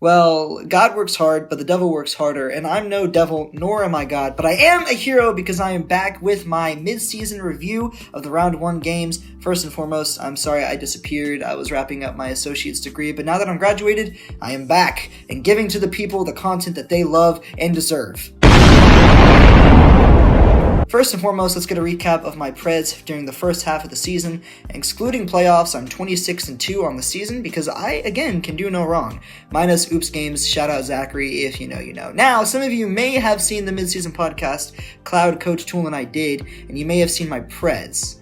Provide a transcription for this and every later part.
Well, God works hard, but the devil works harder, and I'm no devil, nor am I God, but I am a hero because I am back with my mid-season review of the Round 1 games. First and foremost, I'm sorry I disappeared. I was wrapping up my associate's degree, but now that I'm graduated, I am back and giving to the people the content that they love and deserve. First and foremost, let's get a recap of my Preds during the first half of the season. Excluding playoffs, I'm 26-2 on the season because I, again, can do no wrong. Minus oops games, shout out Zachary, if you know, you know. Now, some of you may have seen the mid-season podcast Cloud, Coach Tool, and I did, and you may have seen my Preds.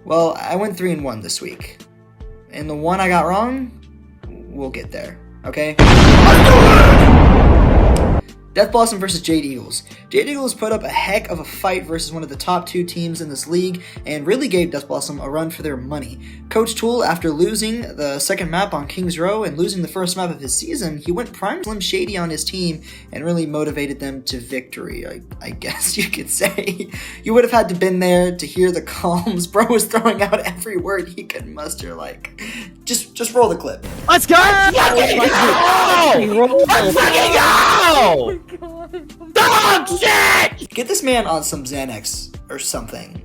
Well, I went 3-1 this week. And the one I got wrong, we'll get there, okay? Let's do it! Death Blossom versus Jade Eagles. Jade Eagles put up a heck of a fight versus one of the top 2 teams in this league and really gave Death Blossom a run for their money. Coach Tool, after losing the second map on Kings Row and losing the first map of his season, he went prime Slim Shady on his team and really motivated them to victory, I guess you could say. You would have had to been there to hear the calms. Bro was throwing out every word he could muster, like, just roll the clip. Let's go! Let's fucking go! Let's fucking go! Dog shit! Get this man on some Xanax or something.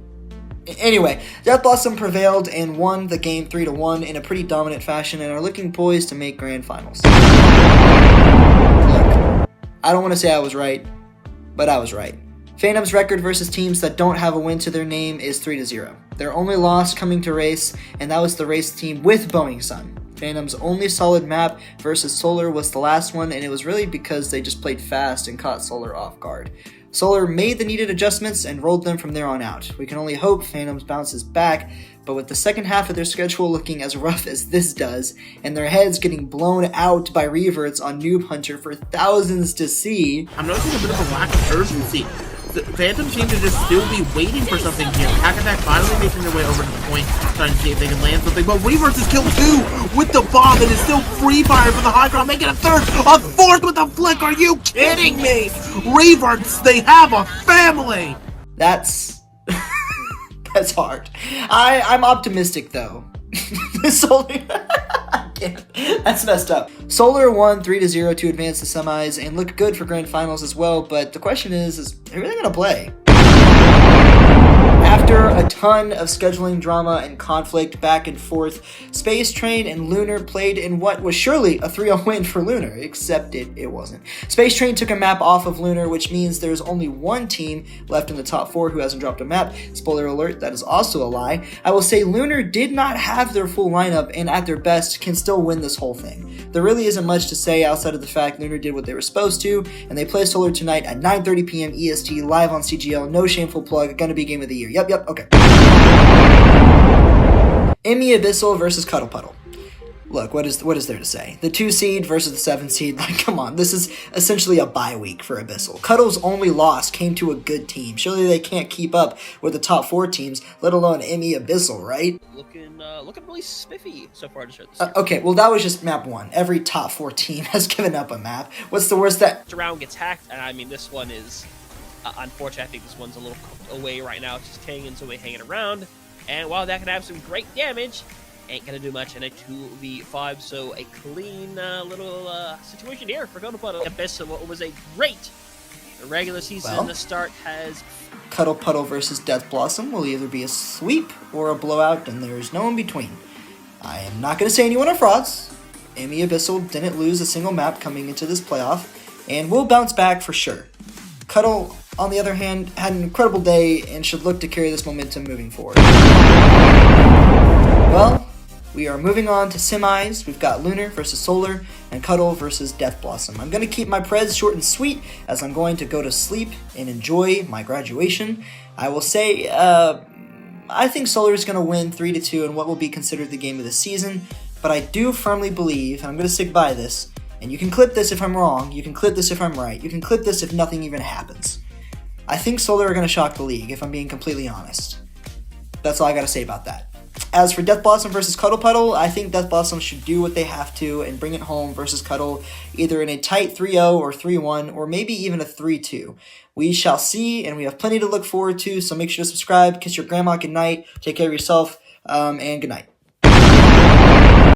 Anyway, Death Blossom prevailed and won the game 3-1 in a pretty dominant fashion and are looking poised to make grand finals. Look, I don't want to say I was right, but I was right. Phantom's record versus teams that don't have a win to their name is 3-0. Their only loss coming to race, and that was the race team with Boeing Sun. Phantom's only solid map versus Solar was the last one, and it was really because they just played fast and caught Solar off guard. Solar made the needed adjustments and rolled them from there on out. We can only hope Phantoms bounces back, but with the second half of their schedule looking as rough as this does, and their heads getting blown out by reverts on Noob Hunter for thousands to see... I'm noticing a bit of a lack of urgency. The Phantoms seem to just still be waiting for something here. Hack Attack finally making their way over to the point, trying to see if they can land something, but Reverts is killed 2 with the bomb and is still free fire for the high ground, making a third, a fourth with the flick. Are you kidding me? Reverts, they have a family! That's hard. I'm optimistic though. Solar, I can't. That's messed up. Solar won 3-0 to advance the semis and look good for grand finals as well, but the question is who are they gonna play? After a ton of scheduling drama and conflict back and forth, Space Train and Lunar played in what was surely a 3-0 win for Lunar, except it wasn't. Space Train took a map off of Lunar, which means there's only one team left in the top 4 who hasn't dropped a map. Spoiler alert, that is also a lie. I will say Lunar did not have their full lineup and at their best can still win this whole thing. There really isn't much to say outside of the fact Lunar did what they were supposed to, and they play Solar tonight at 9:30 p.m. EST live on CGL. No shameful plug, gonna be game of the year. Yep, okay. Emmy Abyssal versus Cuddle Puddle. Look, what is there to say? The 2 seed versus the 7 seed, like, come on, this is essentially a bye week for Abyssal. Cuddle's only loss came to a good team. Surely they can't keep up with the top 4 teams, let alone Emmy Abyssal, right? Looking really spiffy so far to start this year. Okay, well that was just map 1. Every top 4 team has given up a map. What's the worst that... This round gets hacked, and I mean, this one is... unfortunately, I think this one's a little away right now. It's just Kangen's away hanging around. And while that can have some great damage, ain't going to do much in a 2v5. So a clean little situation here for Cuddle Puddle. Abyss, what was a great regular season. Well, the start has... Cuddle Puddle versus Death Blossom will either be a sweep or a blowout, and there's no in between. I am not going to say anyone are frauds. Emmy Abyssal didn't lose a single map coming into this playoff, and will bounce back for sure. Cuddle, on the other hand, had an incredible day and should look to carry this momentum moving forward. Well, we are moving on to semis. We've got Lunar versus Solar and Cuddle versus Death Blossom. I'm going to keep my Preds short and sweet as I'm going to go to sleep and enjoy my graduation. I will say, I think Solar is going to win 3-2 in what will be considered the game of the season, but I do firmly believe, and I'm going to stick by this, and you can clip this if I'm wrong, you can clip this if I'm right, you can clip this if nothing even happens. I think Solar are going to shock the league, if I'm being completely honest. That's all I got to say about that. As for Death Blossom versus Cuddle Puddle, I think Death Blossom should do what they have to and bring it home versus Cuddle, either in a tight 3-0 or 3-1, or maybe even a 3-2. We shall see, and we have plenty to look forward to, so make sure to subscribe, kiss your grandma goodnight, take care of yourself, and good night.